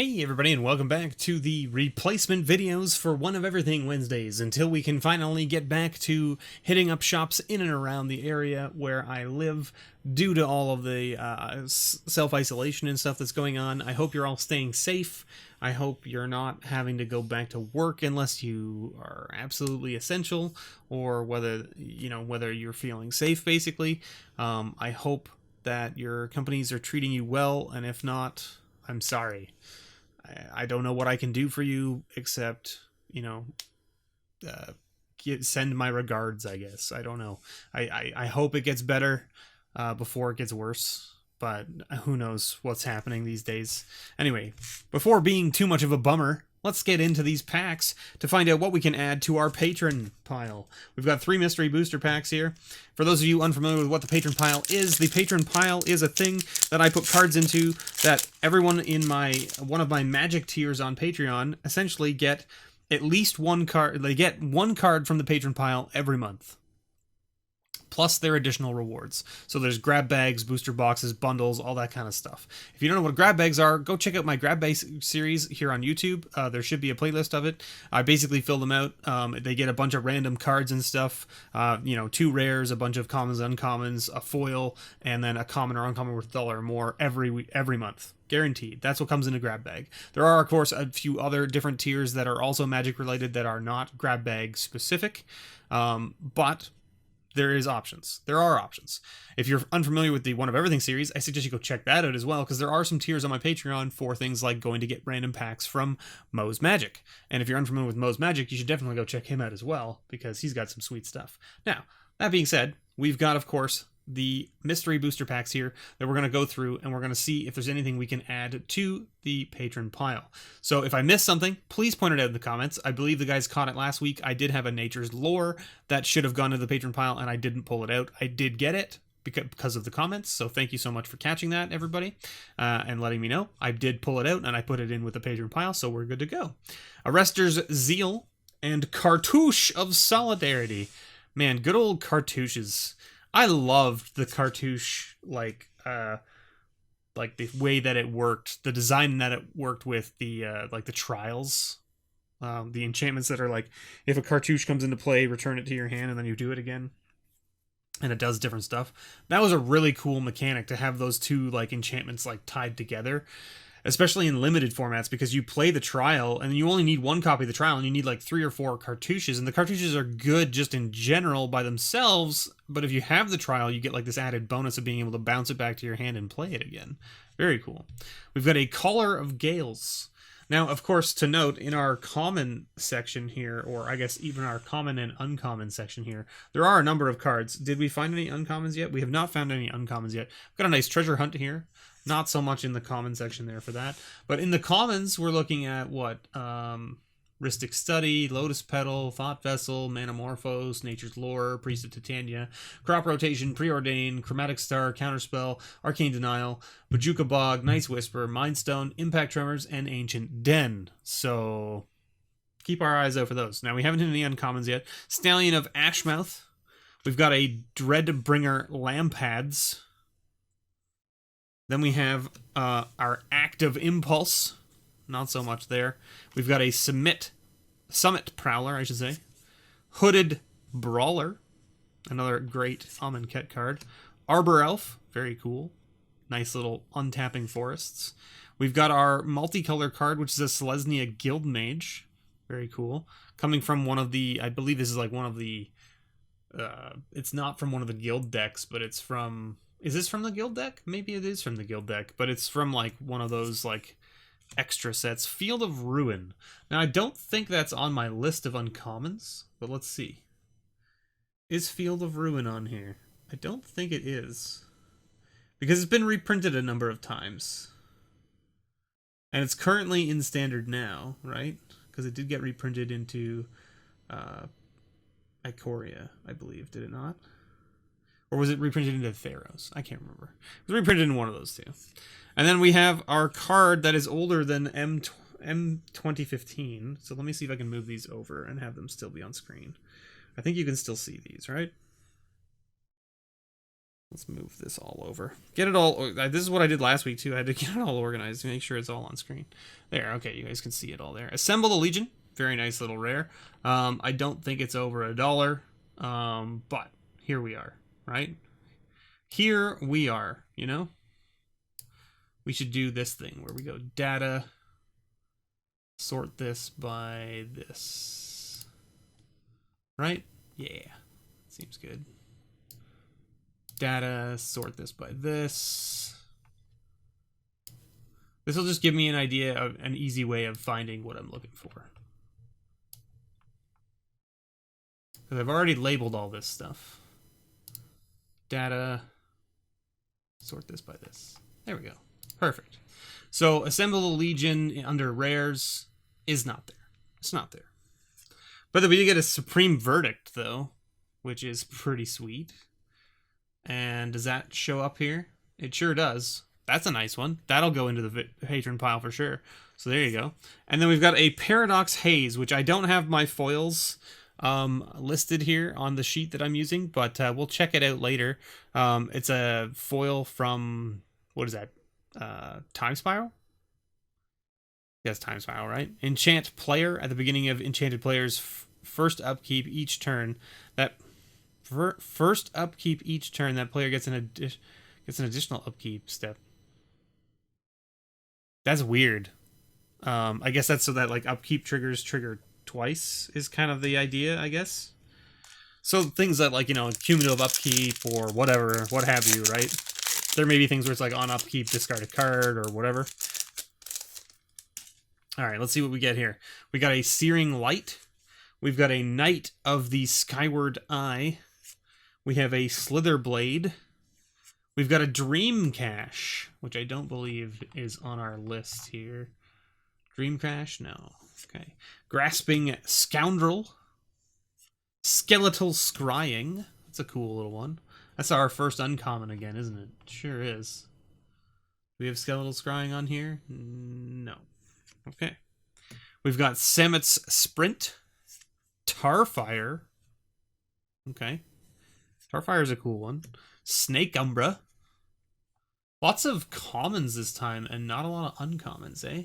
Hey everybody, and welcome back to the replacement videos for One of Everything Wednesdays, until we can finally get back to hitting up shops in and around the area where I live due to all of the self-isolation and stuff that's going on. I hope you're all staying safe. I hope you're not having to go back to work unless you are absolutely essential, or whether you're feeling safe, basically. I hope that your companies are treating you well, and if not, I'm sorry. I don't know what I can do for you except, send my regards, I guess. I don't know. I hope it gets better before it gets worse, but who knows what's happening these days. Anyway, before being too much of a bummer, let's get into these packs to find out what we can add to our Patron pile. We've got 3 mystery booster packs here. For those of you unfamiliar with what the Patron pile is, the Patron pile is a thing that I put cards into that everyone in one of my Magic tiers on Patreon essentially get at least one card. They get one card from the Patron pile every month, plus their additional rewards. So there's grab bags, booster boxes, bundles, all that kind of stuff. If you don't know what grab bags are, go check out my grab bag series here on YouTube. There should be a playlist of it. I basically fill them out. They get a bunch of random cards and stuff. 2 rares, a bunch of commons, uncommons, a foil, and then a common or uncommon worth $1 or more every month. Guaranteed. That's what comes in a grab bag. There are, of course, a few other different tiers that are also Magic related that are not grab bag specific, but there are options. If you're unfamiliar with the One of Everything series, I suggest you go check that out as well, because there are some tiers on my Patreon for things like going to get random packs from Mo's Magic. And if you're unfamiliar with Mo's Magic, you should definitely go check him out as well, because he's got some sweet stuff. Now, that being said, we've got, of course, the mystery booster packs here that we're going to go through, and we're going to see if there's anything we can add to the Patron pile. So if I missed something, please point it out in the comments. I believe the guys caught it last week. I did have a Nature's Lore that should have gone to the Patron pile, and I didn't pull it out. I did get it because of the comments, so thank you so much for catching that, everybody, and letting me know. I did pull it out, and I put it in with the Patron pile, so we're good to go. Arrester's Zeal and Cartouche of Solidarity. Man, good old cartouches. I loved the cartouche, like the way that it worked, the design that it worked with, the the trials, the enchantments that are like, if a cartouche comes into play, return it to your hand, and then you do it again, and it does different stuff. That was a really cool mechanic to have those two like enchantments like tied together, especially in limited formats, because you play the trial and you only need 1 copy of the trial, and you need like 3 or 4 cartouches, and the cartouches are good just in general by themselves, but if you have the trial, you get like this added bonus of being able to bounce it back to your hand and play it again. Very cool. We've got a Caller of Gales. Now, of course, to note, in our common section here, or I guess even our common and uncommon section here, there are a number of cards. Did we find any uncommons yet? We have not found any uncommons yet. We've got a nice treasure hunt here. Not so much in the common section there for that. But in the commons, we're looking at what? Rhystic Study, Lotus Petal, Thought Vessel, Manamorphose, Nature's Lore, Priest of Titania, Crop Rotation, Preordain, Chromatic Star, Counterspell, Arcane Denial, Bajuka Bog, Night's Whisper, Mindstone, Impact Tremors, and Ancient Den. So keep our eyes out for those. Now, we haven't hit any uncommons yet. Stallion of Ashmouth. We've got a Dreadbringer Lampads. Then we have our Active Impulse. Not so much there. We've got a Summit Prowler, I should say. Hooded Brawler. Another great Amonkhet card. Arbor Elf. Very cool. Nice little untapping forests. We've got our multicolor card, which is a Selesnya Guildmage. Very cool. Coming from one of the... I believe this is like one of the... it's not from one of the guild decks, but it's from... Is this from the guild deck? Maybe it is from the guild deck, but it's from like one of those like extra sets. Field of Ruin. Now, I don't think that's on my list of uncommons, but let's see. Is Field of Ruin on here? I don't think it is, because it's been reprinted a number of times. And it's currently in standard now, right? Because it did get reprinted into Ikoria, I believe. Did it not? Or was it reprinted into Theros? I can't remember. It was reprinted in one of those two. And then we have our card that is older than M 2015. So let me see if I can move these over and have them still be on screen. I think you can still see these, right? Let's move this all over. Get it all... This is what I did last week, too. I had to get it all organized to make sure it's all on screen. There, okay, you guys can see it all there. Assemble the Legion. Very nice little rare. I don't think it's over $1. But here we are, right? Here we are, you know? We should do this thing where we go data, sort this by this. Right? Yeah. Seems good. Data, sort this by this. This will just give me an idea of an easy way of finding what I'm looking for. Because I've already labeled all this stuff. Data, sort this by this. There we go. Perfect. So assemble the Legion under rares is not there. It's not there. But we did get a Supreme Verdict, though, which is pretty sweet. And does that show up here? It sure does. That's a nice one. That'll go into the patron pile for sure. So there you go. And then we've got a Paradox Haze, which I don't have my foils listed here on the sheet that I'm using, but we'll check it out later. It's a foil from, what is that? Time Spiral? Yes, Time Spiral, right? Enchant player at the beginning of enchanted player's first upkeep each turn. That first upkeep each turn, that player gets an additional upkeep step. That's weird. I guess that's so that like upkeep triggers trigger twice is kind of the idea, I guess. So things that like, you know, cumulative upkeep or whatever, what have you, right? There may be things where it's like on upkeep, discard a card or whatever. All right, let's see what we get here. We got a Searing Light. We've got a Knight of the Skyward Eye. We have a Slither Blade. We've got a Dream Cache, which I don't believe is on our list here. Dream Cache? No. Okay. Grasping Scoundrel. Skeletal Scrying. That's a cool little one. That's our first uncommon again, isn't it? Sure is. Do we have Skeletal Scrying on here? No. Okay. We've got Samet's Sprint. Tarfire. Okay. Tarfire is a cool one. Snake Umbra. Lots of commons this time and not a lot of uncommons, eh?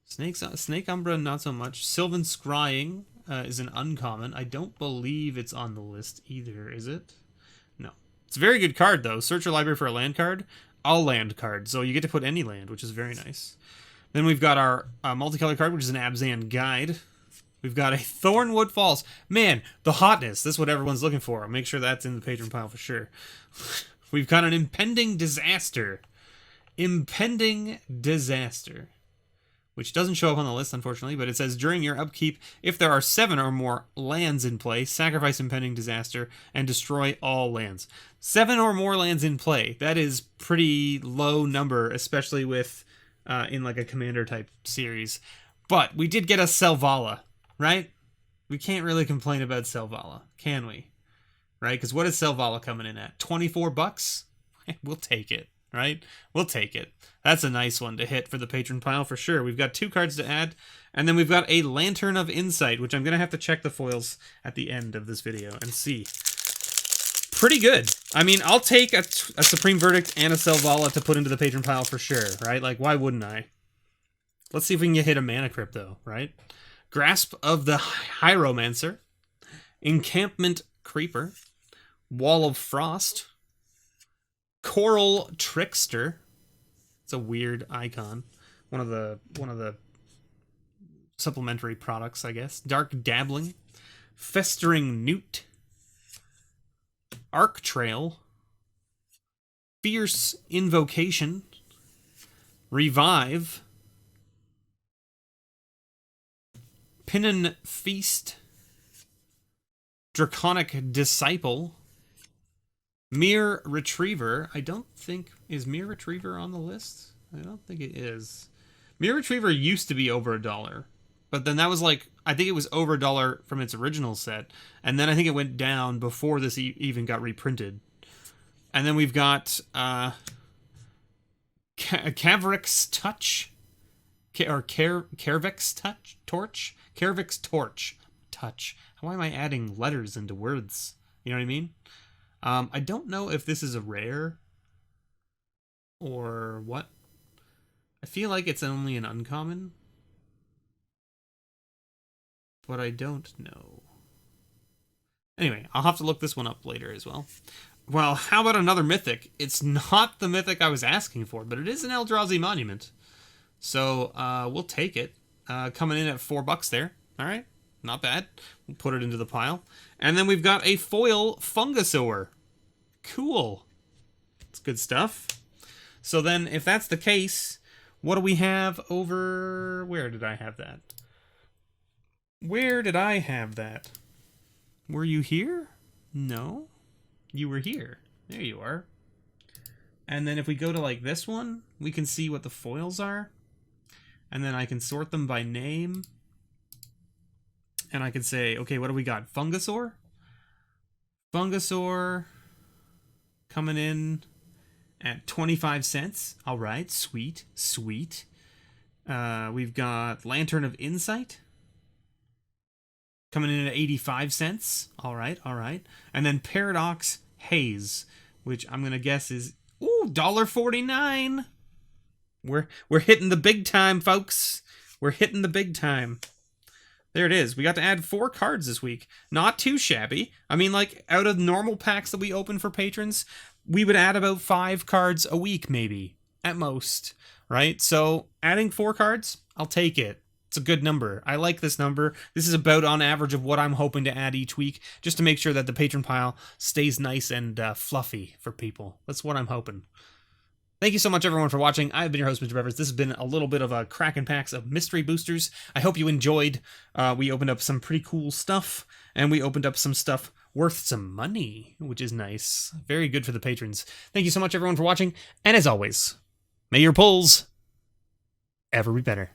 Snake Umbra, not so much. Sylvan Scrying is an uncommon. I don't believe it's on the list either, is it? No. It's a very good card, though. Search your library for a land card. All land card. So you get to put any land, which is very nice. Then we've got our multicolor card, which is an Abzan Guide. We've got a Thornwood Falls. Man, the hotness. This is what everyone's looking for. I'll make sure that's in the patron pile for sure. We've got an Impending Disaster. Impending Disaster. Which doesn't show up on the list, unfortunately, but it says, during your upkeep, if there are 7 or more lands in play, sacrifice Impending Disaster and destroy all lands. 7 or more lands in play. That is pretty low number, especially with in like a commander-type series. But we did get a Selvala, right? We can't really complain about Selvala, can we? Right? Because what is Selvala coming in at? 24 bucks? We'll take it, right? We'll take it. That's a nice one to hit for the patron pile for sure. We've got 2 cards to add, and then we've got a Lantern of Insight, which I'm going to have to check the foils at the end of this video and see. Pretty good. I mean, I'll take a Supreme Verdict and a Selvala to put into the patron pile for sure, right? Like, why wouldn't I? Let's see if we can hit a Mana Crypt, though, right? Grasp of the Hieromancer. Encampment Creeper. Wall of Frost. Coral Trickster. It's a weird icon. One of the supplementary products, I guess. Dark Dabbling. Festering Newt. Arc Trail. Fierce Invocation. Revive. Pinnan Feast. Draconic Disciple. Mere Retriever. I don't think... Is Mere Retriever on the list? I don't think it is. Mere Retriever used to be over $1. But then that was like... I think it was over $1 from its original set. And then I think it went down before this even got reprinted. And then we've got... Cavrix Touch. Or Kervix Touch? Torch? Kervix Torch. Touch. Why am I adding letters into words? You know what I mean? I don't know if this is a rare or what. I feel like it's only an uncommon, but I don't know. Anyway, I'll have to look this one up later as well. Well, how about another mythic? It's not the mythic I was asking for, but it is an Eldrazi Monument. So we'll take it. Coming in at $4 there. All right, not bad. We'll put it into the pile. And then we've got a foil Fungusaur. Cool. It's good stuff. So then, if that's the case, what do we have over... Where did I have that? Where did I have that? Were you here? No. You were here. There you are. And then if we go to like this one, we can see what the foils are. And then I can sort them by name. And I can say, okay, what do we got? Fungusaur? Fungusaur coming in at 25 cents. All right, sweet, sweet. We've got Lantern of Insight coming in at 85 cents. All right, all right. And then Paradox Haze, which I'm going to guess is, ooh, $1.49. We're hitting the big time, folks. We're hitting the big time. There it is. We got to add 4 cards this week. Not too shabby. I mean, like, out of normal packs that we open for patrons, we would add about 5 cards a week, maybe, at most, right? So adding 4 cards, I'll take it. It's a good number. I like this number. This is about on average of what I'm hoping to add each week, just to make sure that the patron pile stays nice and fluffy for people. That's what I'm hoping. Thank you so much, everyone, for watching. I've been your host, MrBevers. This has been a little bit of a Kraken packs of mystery boosters. I hope you enjoyed. We opened up some pretty cool stuff, and we opened up some stuff worth some money, which is nice. Very good for the patrons. Thank you so much, everyone, for watching. And as always, may your pulls ever be better.